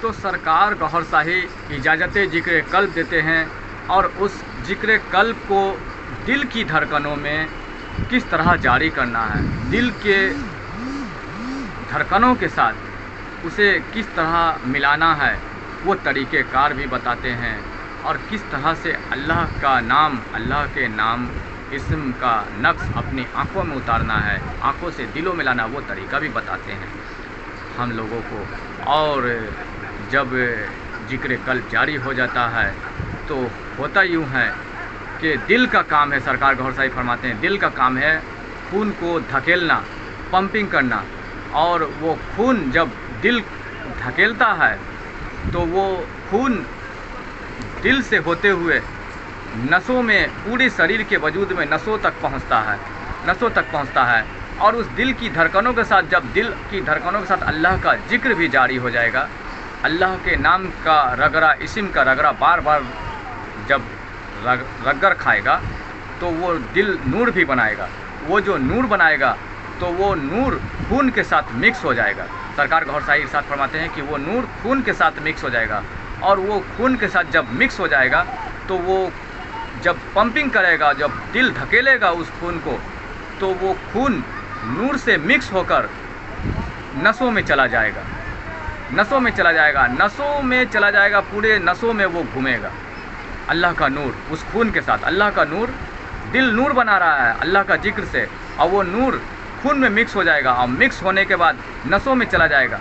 तो सरकार गौहर शाही इजाज़त ज़िक्र कल्ब देते हैं और उस ज़िक्र कल्ब को दिल की धड़कनों में किस तरह जारी करना है, दिल के धड़कनों के साथ उसे किस तरह मिलाना है, वो तरीक़ेकार भी बताते हैं। और किस तरह से अल्लाह का नाम, अल्लाह के नाम इस्म का नक्श अपनी आँखों में उतारना है, आँखों से दिलों में लाना, वो तरीक़ा भी बताते हैं हम लोगों को। और जब ज़िक्र कल्ब जारी हो जाता है तो होता यूँ है कि दिल का काम है, सरकार गौहर शाही फरमाते हैं, दिल का काम है खून को धकेलना, पंपिंग करना। और वो खून जब दिल धकेलता है तो वो खून दिल से होते हुए नसों में, पूरे शरीर के वजूद में नसों तक पहुंचता है। और उस दिल की धड़कनों के साथ, जब दिल की धड़कनों के साथ अल्लाह का जिक्र भी जारी हो जाएगा, अल्लाह के नाम का रगड़ा, इस्म का रगड़ा बार बार जब रगड़ खाएगा तो वो दिल नूर भी बनाएगा। वो जो नूर बनाएगा तो वो नूर खून के साथ मिक्स हो जाएगा। सरकार गौहर शाही इरशाद फरमाते हैं कि वो नूर खून के साथ मिक्स हो जाएगा। और वो खून के साथ जब मिक्स हो जाएगा तो वो जब पंपिंग करेगा, जब दिल धकेलेगा उस खून को, तो वो खून नूर से मिक्स होकर नसों में चला जाएगा, नसों में चला जाएगा, पूरे नसों में वो घूमेगा। अल्लाह का नूर उस खून के साथ, अल्लाह का नूर, दिल नूर बना रहा है अल्लाह का जिक्र से, और वो नूर खून में मिक्स हो जाएगा। और मिक्स होने के बाद नसों में चला जाएगा,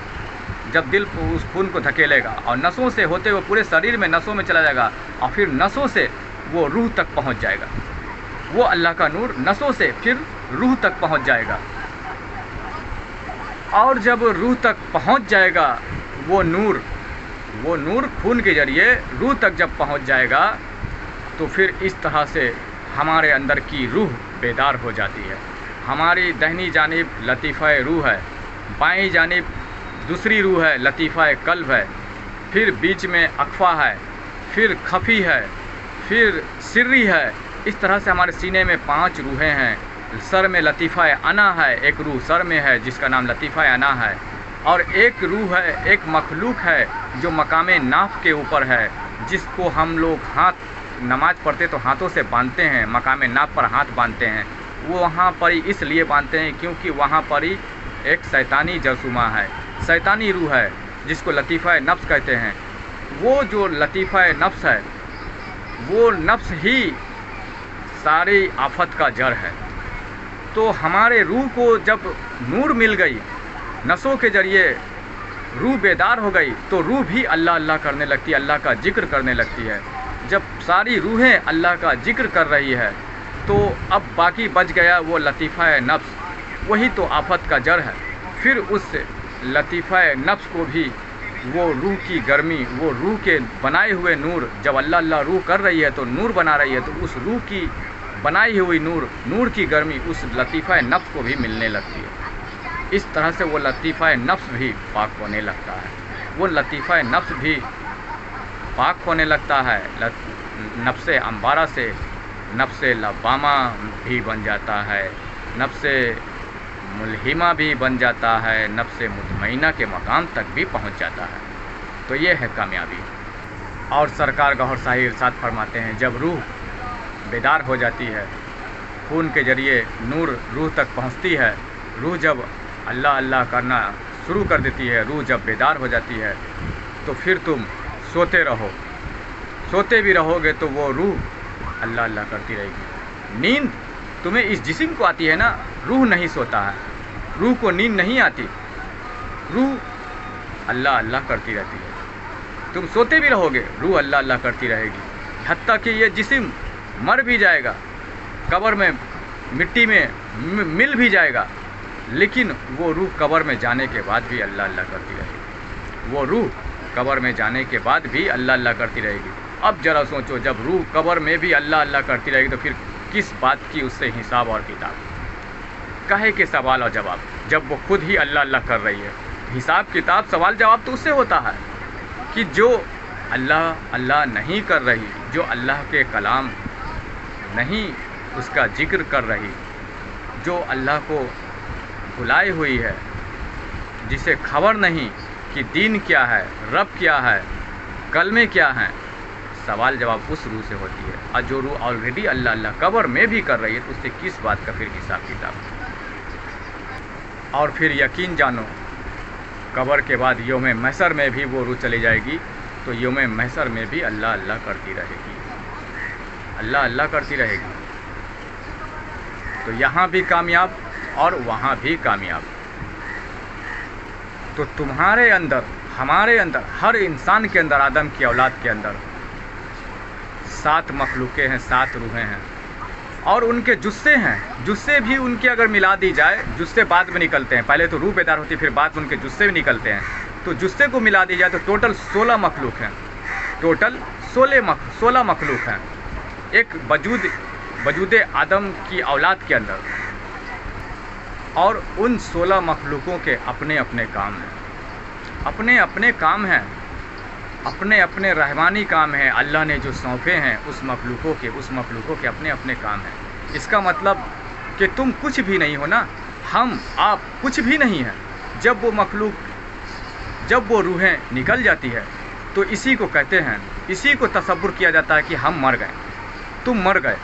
जब दिल उस खून को धकेलेगा और नसों से होते हुए पूरे शरीर में नसों में चला जाएगा, और फिर नसों से वो रूह तक पहुंच जाएगा। वो अल्लाह का नूर नसों से फिर रूह तक पहुंच जाएगा। और जब रूह तक पहुंच जाएगा वो नूर खून के जरिए रूह तक जब पहुंच जाएगा तो फिर इस तरह से हमारे अंदर की रूह बेदार हो जाती है। हमारी दाहिनी जानिब लतीफ़ा रूह है, बाईं जानिब दूसरी रूह है, लतीफ़ा कल्ब है, फिर बीच में अख़फ़ा है, फिर खफ़ी है, फिर सिर्री है। इस तरह से हमारे सीने में 5 रूहें हैं। सर में लतीफ़ा अना है, एक रूह सर में है जिसका नाम लतीफ़ा अना है। और एक रूह है, एक मखलूक है जो मकाम नाफ के ऊपर है, जिसको हम लोग नमाज पढ़ते तो हाथों से बांधते हैं, मकाम नाफ पर हाथ बांधते हैं। वो वहाँ पर ही इसलिए बांधते हैं क्योंकि वहाँ पर ही एक शैतानी जरसुमा है, शैतानी रूह है जिसको लतीफ़ा नफ्स कहते हैं। वो जो लतीफ़ा नफ्स है, वो नफ्स ही सारी आफत का जड़ है। तो हमारे रूह को जब नूर मिल गई, नसों के जरिए रूह बेदार हो गई, तो रूह भी अल्लाह अल्लाह करने लगती है, अल्लाह का जिक्र करने लगती है। जब सारी रूहें अल्लाह का जिक्र कर रही है तो अब बाकी बच गया वो लतीफ़ा नफ्स, वही तो आफत का जड़ है। फिर उस लतीफ़ा नफ्स को भी वो रूह की गर्मी, वो रूह के बनाए हुए नूर, जब अल्लाह अल्लाह रूह कर रही है तो नूर बना रही है, तो उस रूह की बनाई हुई नूर की गर्मी उस लतीफ़ा नफ्स को भी मिलने लगती है। इस तरह से वो लतीफ़ा नफ्स भी पाक होने लगता है, वो लतीफ़ा नफ्स भी पाक होने लगता है। नफ्स अम्बारा से नफ्स लवामा भी बन जाता है, नफ्स मुल्हिमा भी बन जाता है, नफ्स मुतमईना के मकाम तक भी पहुंच जाता है। तो ये है कामयाबी। और सरकार गौहर शाही इरशाद फरमाते हैं, जब रूह बेदार हो जाती है, खून के जरिए नूर रूह तक पहुंचती है, रूह जब अल्लाह अल्लाह करना शुरू कर देती है, रूह जब बेदार हो जाती है, तो फिर तुम सोते भी रहोगे तो वो रूह अल्लाह अल्लाह करती रहेगी। नींद तुम्हें इस जिस्म को आती है ना, रूह नहीं सोता है, रूह को नींद नहीं आती, रूह अल्लाह अल्लाह करती रहती है। तुम सोते भी रहोगे, रूह अल्लाह अल्लाह करती रहेगी, हत्ता कि ये जिस्म मर भी जाएगा, कब्र में मिट्टी में मिल भी जाएगा, लेकिन वो रूह कब्र में जाने के बाद भी अल्लाह अल्लाह करती रहेगी। वो रूह कब्र में जाने के बाद भी अल्लाह अल्लाह करती रहेगी। अब ज़रा सोचो, जब रूह कब्र में भी अल्लाह अल्लाह करती रहेगी तो फिर किस बात की उससे हिसाब और किताब, काहे के सवाल और जवाब, जब वो खुद ही अल्लाह अल्लाह कर रही है। हिसाब किताब सवाल जवाब तो उससे होता है कि जो अल्लाह अल्लाह नहीं कर रही, जो अल्लाह के कलाम नहीं उसका जिक्र कर रही, जो अल्लाह को भुलाई हुई है, जिसे खबर नहीं कि दीन क्या है, रब क्या है, कलमे क्या हैं, सवाल जवाब उस रूह से होती है। और जो रूह ऑलरेडी अल्लाह अल्लाह कब्र में भी कर रही है तो उससे किस बात का फिर हिसाब किताब। और फिर यकीन जानो कब्र के बाद यौम महशर में भी वो रूह चली जाएगी तो यौम महशर में भी अल्लाह अल्लाह करती रहेगी, अल्लाह अल्लाह करती रहेगी। तो यहाँ भी कामयाब और वहाँ भी कामयाब। तो तुम्हारे अंदर, हमारे अंदर, हर इंसान के अंदर, आदम की औलाद के अंदर 7 मखलूक़ें हैं, 7 रूहें हैं और उनके जुस्से हैं। जुस्से भी उनके अगर मिला दी जाए, जुस्से बाद में निकलते हैं, पहले तो रूह पैदा होती है फिर बाद में उनके जुस्से भी निकलते हैं। तो जुस्से को मिला दी जाए तो टोटल 16 मखलूक हैं, टोटल 16 मखलूक हैं एक वजूद आदम की औलाद के अंदर। और उन 16 मखलूकों के अपने अपने काम हैं, अपने अपने काम हैं, अपने अपने रहमानी काम हैं। अल्लाह ने जो सौंपे हैं उस मखलूकों के अपने अपने काम हैं। इसका मतलब कि तुम कुछ भी नहीं हो ना, हम आप कुछ भी नहीं है। जब वो मखलूक, जब वो रूहें निकल जाती है तो इसी को कहते हैं, इसी को तसव्वुर किया जाता है कि हम मर गए, तुम मर गए।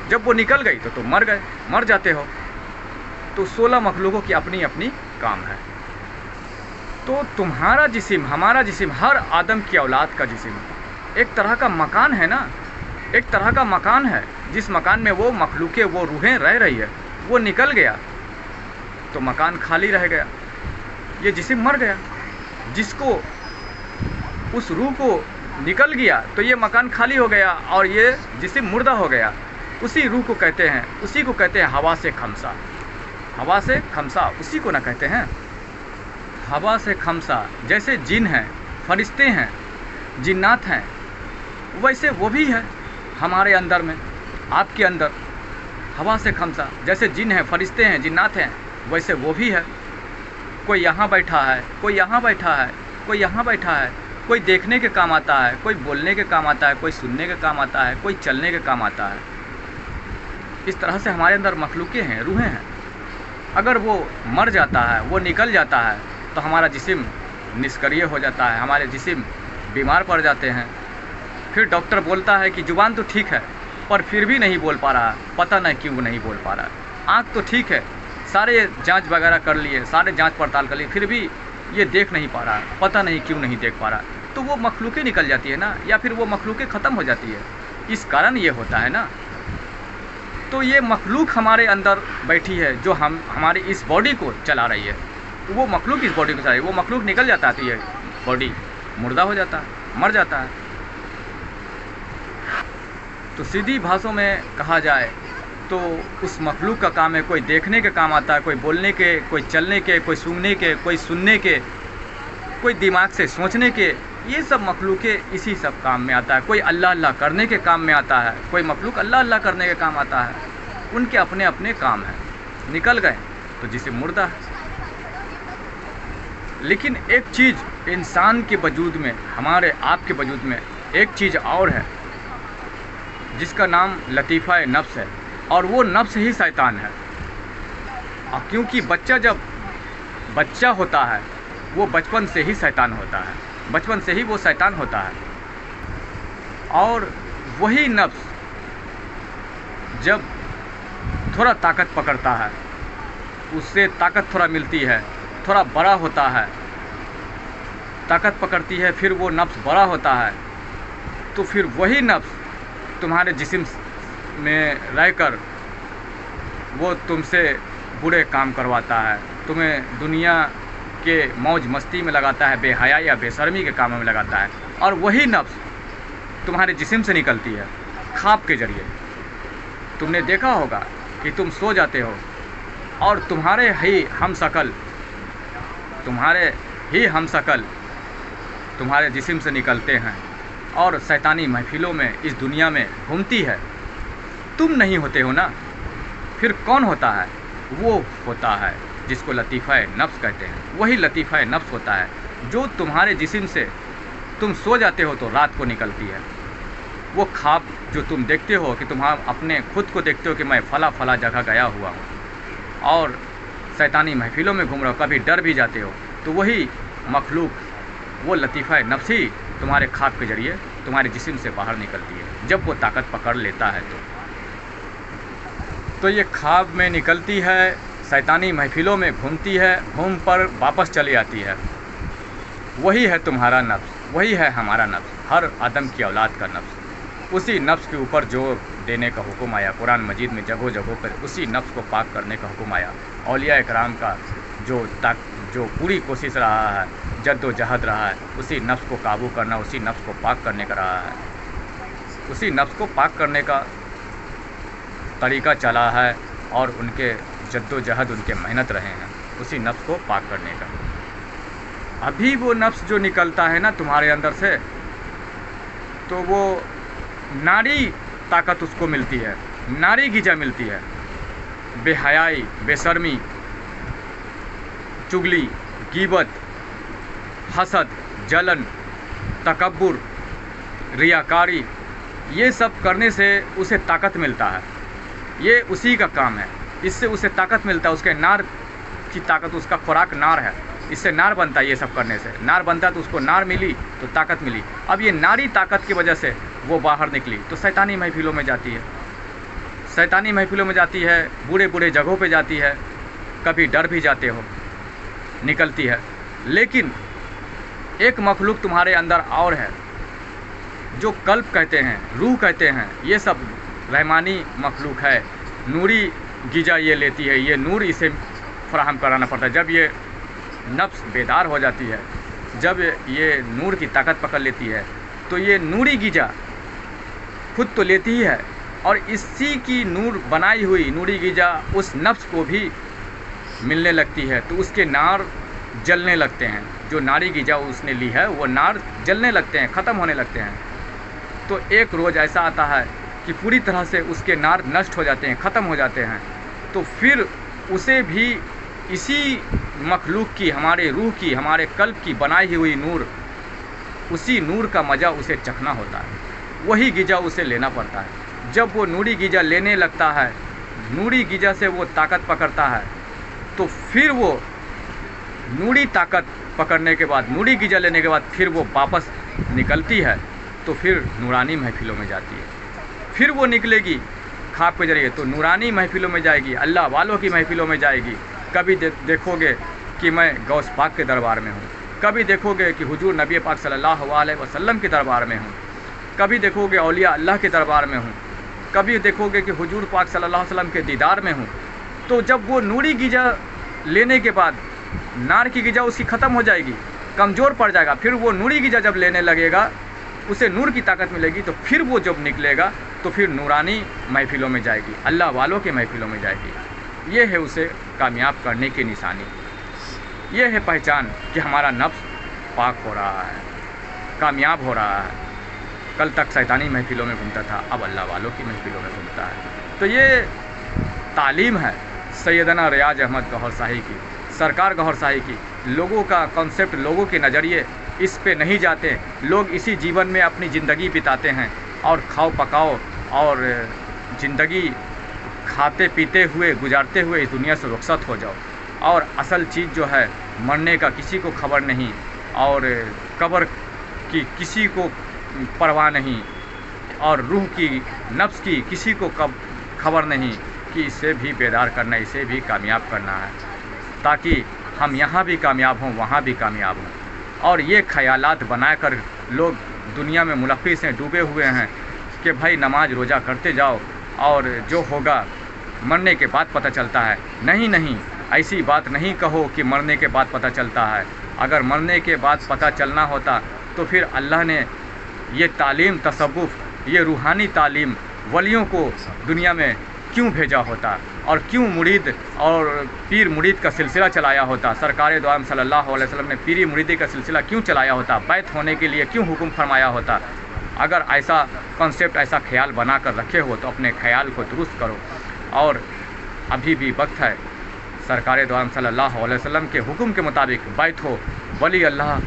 जब वो निकल गई तो तुम मर गए, मर जाते हो। तो 16 मखलूकों की अपनी अपनी काम है। तो तुम्हारा जिस्म, हमारा जिस्म, हर आदम की औलाद का जिस्म एक तरह का मकान है ना, एक तरह का मकान है। जिस मकान में वो मखलूक़ें, वो रूहें रह रही है, वो निकल गया तो मकान खाली रह गया, ये जिस्म मर गया। जिसको, उस रूह को निकल गया तो ये मकान खाली हो गया और ये जिस्म मुर्दा हो गया। उसी रूह को कहते हैं, उसी को कहते हैं हवा से खमसा। हवा से खमसा उसी को ना कहते हैं, हवा से खमसा। जैसे जिन हैं, फरिश्ते हैं, जिन्नात हैं, वैसे वो भी है हमारे अंदर में, आपके अंदर। हवा से खमसा, जैसे जिन हैं, फरिश्ते हैं, जिन्नात हैं, वैसे वो भी है। कोई यहाँ बैठा है, कोई यहाँ बैठा है, कोई यहाँ बैठा है। कोई देखने के काम आता है, कोई बोलने के काम आता है, कोई सुनने के काम आता है, कोई चलने के काम आता है। इस तरह से हमारे अंदर मखलूक़ें हैं, रूहें हैं। अगर वो मर जाता है, वो निकल जाता है तो हमारा जिस्म निष्क्रिय हो जाता है, हमारे जिस्म बीमार पड़ जाते हैं। फिर डॉक्टर बोलता है कि जुबान तो ठीक है पर फिर भी नहीं बोल पा रहा, पता नहीं क्यों नहीं बोल पा रहा। आँख तो ठीक है, सारे जांच वगैरह कर लिए, सारे जांच पड़ताल कर लिए, फिर भी ये देख नहीं पा रहा, पता नहीं क्यों नहीं देख पा रहा। तो वो मखलूक़ें निकल जाती है ना, या फिर वो मखलूक़ें ख़त्म हो जाती है। इस कारण ये होता है ना। तो ये मखलूक हमारे अंदर बैठी है जो हमारी इस बॉडी को चला रही है। तो वो मखलूक इस बॉडी को चला रही है। वो मखलूक निकल जाता है तो ये बॉडी मुर्दा हो जाता है, मर जाता है। तो सीधी भाषा में कहा जाए तो उस मखलूक का काम है, कोई देखने के काम आता है, कोई बोलने के, कोई चलने के, कोई सूंघने के, कोई सुनने के, कोई दिमाग से सोचने के। ये सब मखलूक़ें इसी सब काम में आता है। कोई अल्लाह अल्लाह करने के काम में आता है, कोई मखलूक अल्लाह अल्लाह करने के काम आता है। उनके अपने अपने काम हैं। निकल गए तो जिस्म मुर्दा है। लेकिन एक चीज़ इंसान के वजूद में, हमारे आपके वजूद में एक चीज़ और है जिसका नाम लतीफ़ा नफ्स है, और वो नफ्स ही शैतान है। और क्योंकि बच्चा जब बच्चा होता है वो बचपन से ही शैतान होता है, बचपन से ही वो शैतान होता है। और वही नफ्स जब थोड़ा ताकत पकड़ता है, उससे ताकत थोड़ा मिलती है, थोड़ा बड़ा होता है, ताकत पकड़ती है, फिर वो नफ्स बड़ा होता है, तो फिर वही नफ्स तुम्हारे जिस्म में रहकर वो तुमसे बुरे काम करवाता है, तुम्हें दुनिया के मौज मस्ती में लगाता है, बेहया या बेशर्मी के कामों में लगाता है। और वही नफ्स तुम्हारे जिस्म से निकलती है ख्वाब के ज़रिए। तुमने देखा होगा कि तुम सो जाते हो और तुम्हारे ही हमशक्ल तुम्हारे जिस्म से निकलते हैं और शैतानी महफिलों में इस दुनिया में घूमती है। तुम नहीं होते हो ना, फिर कौन होता है? वो होता है जिसको लतीफ़ा नफ्स कहते हैं। वही लतीफ़ा नफ्स होता है जो तुम्हारे जिस्म से, तुम सो जाते हो तो रात को निकलती है। वो ख्वाब जो तुम देखते हो कि तुम अपने खुद को देखते हो कि मैं फला जगह गया हुआ हूँ और शैतानी महफिलों में घूम रहा हो, कभी डर भी जाते हो, तो वही मखलूक, वो लतीफ़ा नफ्सी तुम्हारे ख्वाब के ज़रिए तुम्हारे जिस्म से बाहर निकलती है। जब वो ताकत पकड़ लेता है तो ये ख्वाब में निकलती है, शैतानी महफिलों में घूमती है, घूम पर वापस चली आती है। वही है तुम्हारा नफ्स, वही है हमारा नफ्स, हर आदम की औलाद का नफ्स। उसी नफ्स के ऊपर जोर देने का हुक्म आया कुरान मजीद में, जगह जगह पर उसी नफ्स को पाक करने का हुक्म आया। औलिया इकराम का जो पूरी कोशिश रहा है, जद्दोजहद रहा है, उसी नफ्स को काबू करना, उसी नफ्स को पाक करने का रहा है। उसी नफ्स को पाक करने का तरीका चला है और उनके जद्दोजहद, उनके मेहनत रहे हैं उसी नफ्स को पाक करने का। अभी वो नफ्स जो निकलता है ना तुम्हारे अंदर से, तो वो नारी ताकत उसको मिलती है, नारी गिजा मिलती है। बेहयाई, बेशर्मी, चुगली, गीबत, हसद, जलन, तकब्बुर, रियाकारी, ये सब करने से उसे ताकत मिलता है। ये उसी का काम है, इससे उसे ताकत मिलता है। उसके नार की ताकत, उसका खुराक नार है, इससे नार बनता है। ये सब करने से नार बनता है, तो उसको नार मिली तो ताकत मिली। अब ये नारी ताकत की वजह से वो बाहर निकली तो शैतानी महफिलों में जाती है, शैतानी महफिलों में जाती है, बूढ़े बूढ़े जगहों पे जाती है, कभी डर भी जाते हो, निकलती है। लेकिन एक मखलूक तुम्हारे अंदर और है जो कल्ब कहते हैं, रूह कहते हैं, ये सब रहमानी मखलूक है। नूरी गिजा ये लेती है, ये नूर इसे फराहम कराना पड़ता है। जब ये नफ्स बेदार हो जाती है, जब ये नूर की ताकत पकड़ लेती है, तो ये नूरी गिजा खुद तो लेती ही है और इसी की नूर बनाई हुई नूरी गिजा उस नफ्स को भी मिलने लगती है, तो उसके नार जलने लगते हैं। जो नारी गिजा उसने ली है वो नार जलने लगते हैं, ख़त्म होने लगते हैं। तो एक रोज़ ऐसा आता है कि पूरी तरह से उसके नार नष्ट हो जाते हैं, ख़त्म हो जाते हैं। तो फिर उसे भी इसी मखलूक की, हमारे रूह की, हमारे कल्ब की बनाई हुई नूर, उसी नूर का मज़ा उसे चखना होता है, वही गिजा उसे लेना पड़ता है। जब वो नूरी गिजा लेने लगता है, नूरी गिजा से वो ताकत पकड़ता है, तो फिर वो नूरी ताकत पकड़ने के बाद, नूरी गिजा लेने के बाद फिर वो वापस निकलती है, तो फिर नूरानी महफिलों में जाती है। फिर वो निकलेगी ख्वाब के ज़रिए तो नूरानी महफिलों में जाएगी, अल्लाह वालों की महफिलों में जाएगी। कभी देखोगे कि मैं गौस पाक के दरबार में हूँ, कभी देखोगे कि हुजूर नबी पाक सल्लल्लाहु अलैहि वसल्लम के दरबार में हूँ, कभी देखोगे औलिया अल्लाह के दरबार में हूँ, कभी देखोगे कि हुजूर पाक सल्लल्लाहु अलैहि वसल्लम के दीदार में हूँ। तो जब वो नूरी गिजा लेने के बाद नार की गिजा उसकी ख़त्म हो जाएगी, कमज़ोर पड़ जाएगा, फिर वो नूरी गिजा जब लेने लगेगा, उसे नूर की ताकत मिलेगी, तो फिर वो जब निकलेगा तो फिर नूरानी महफिलों में जाएगी, अल्लाह वालों के महफिलों में जाएगी। ये है उसे कामयाब करने की निशानी, ये है पहचान कि हमारा नफ्स पाक हो रहा है, कामयाब हो रहा है। कल तक शैतानी महफिलों में घूमता था, अब अल्लाह वालों की महफिलों में घूमता है। तो ये तालीम है सैयदना रियाज अहमद गौहर शाही की, सरकार गौहर शाही की। लोगों का कॉन्सेप्ट, लोगों के नज़रिए इस पे नहीं जाते। लोग इसी जीवन में अपनी ज़िंदगी बिताते हैं और खाओ पकाओ और ज़िंदगी खाते पीते हुए, गुजारते हुए इस दुनिया से रुखसत हो जाओ। और असल चीज़ जो है मरने का किसी को खबर नहीं, और कब्र की किसी को परवाह नहीं, और रूह की, नफ्स की किसी को खबर नहीं कि इसे भी बेदार करना, इसे भी कामयाब करना है, ताकि हम यहाँ भी कामयाब हों, वहाँ भी कामयाब हों। और ये ख़यालात बनाकर लोग दुनिया में मुलख्खिस हैं, डूबे हुए हैं कि भाई नमाज रोज़ा करते जाओ और जो होगा मरने के बाद पता चलता है। नहीं नहीं, ऐसी बात नहीं कहो कि मरने के बाद पता चलता है। अगर मरने के बाद पता चलना होता तो फिर अल्लाह ने ये तालीम, तसव्वुफ़, ये रूहानी तालीम वलियों को दुनिया में क्यों भेजा होता, और क्यों मुरीद और पीर मुरीद का सिलसिला चलाया होता। सरकार दो आलम सल्लल्लाहु अलैहि वसल्लम ने पीरी मुरीदी का सिलसिला क्यों चलाया होता, बैत होने के लिए क्यों हुक्म फरमाया होता। अगर ऐसा कॉन्सेप्ट, ऐसा ख्याल बना कर रखे हो तो अपने ख्याल को दुरुस्त करो। और अभी भी वक्त है, सरकार दो आलम सल्लल्लाहु अलैहि वसल्लम के हुक्म के मुताबिक बैत हो, वली अल्लाह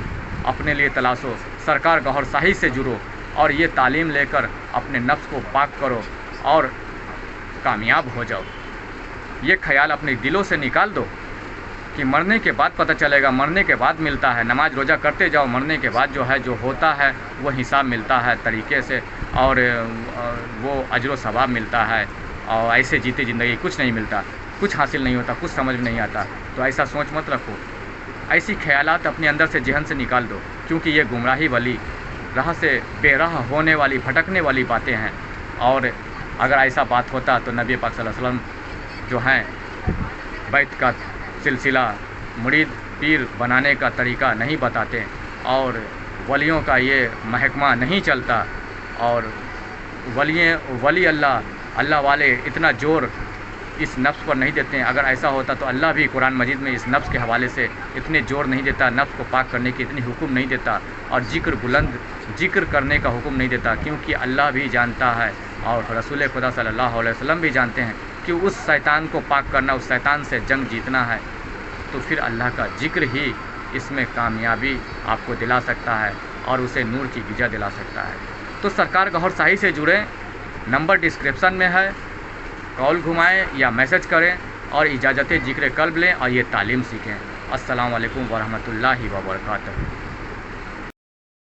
अपने लिए तलाशो, सरकार गौहर शाही से जुड़ो और ये तालीम लेकर अपने नफ्स को पाक करो और कामयाब हो जाओ। ये ख्याल अपने दिलों से निकाल दो कि मरने के बाद पता चलेगा, मरने के बाद मिलता है। नमाज रोज़ा करते जाओ, मरने के बाद जो है जो होता है वो हिसाब मिलता है तरीके से, और वो अजर व सवाब मिलता है। और ऐसे जीते ज़िंदगी कुछ नहीं मिलता, कुछ हासिल नहीं होता, कुछ समझ में नहीं आता। तो ऐसा सोच मत रखो, ऐसी ख्यालात अपने अंदर से जहन से निकाल दो, क्योंकि ये गुमराही वाली, राह से बेराह होने वाली, भटकने वाली बातें हैं। और अगर ऐसा बात होता तो नबी पाक सल्लल्लाहु अलैहि वसल्लम जो हैं बैत का सिलसिला, मुरीद पीर बनाने का तरीका नहीं बताते, और वलियों का ये महकमा नहीं चलता, और वली अल्लाह वाले इतना जोर इस नफ्स पर नहीं देते हैं। अगर ऐसा होता तो अल्लाह भी कुरान मजीद में इस नफ्स के हवाले से इतने जोर नहीं देता, नफ्स को पाक करने की इतनी हुक्म नहीं देता, और जिक्र करने का हुक्म नहीं देता, क्योंकि अल्लाह भी जानता है और रसूल खुदा सल्लल्लाहु अलैहि वसल्लम भी जानते हैं कि उस शैतान को पाक करना, उस शैतान से जंग जीतना है। तो फिर अल्लाह का जिक्र ही इसमें कामयाबी आपको दिला सकता है और उसे नूर की गिजा दिला सकता है। तो सरकार गौहर शाही से जुड़ें, नंबर डिस्क्रिप्शन में है, कॉल घुमाएं या मैसेज करें और इजाज़त ज़िक्र कल्ब लें और ये तालीम सीखें। अस्सलाम वालेकुम वरहमतुल्लाहि व बरकातहू।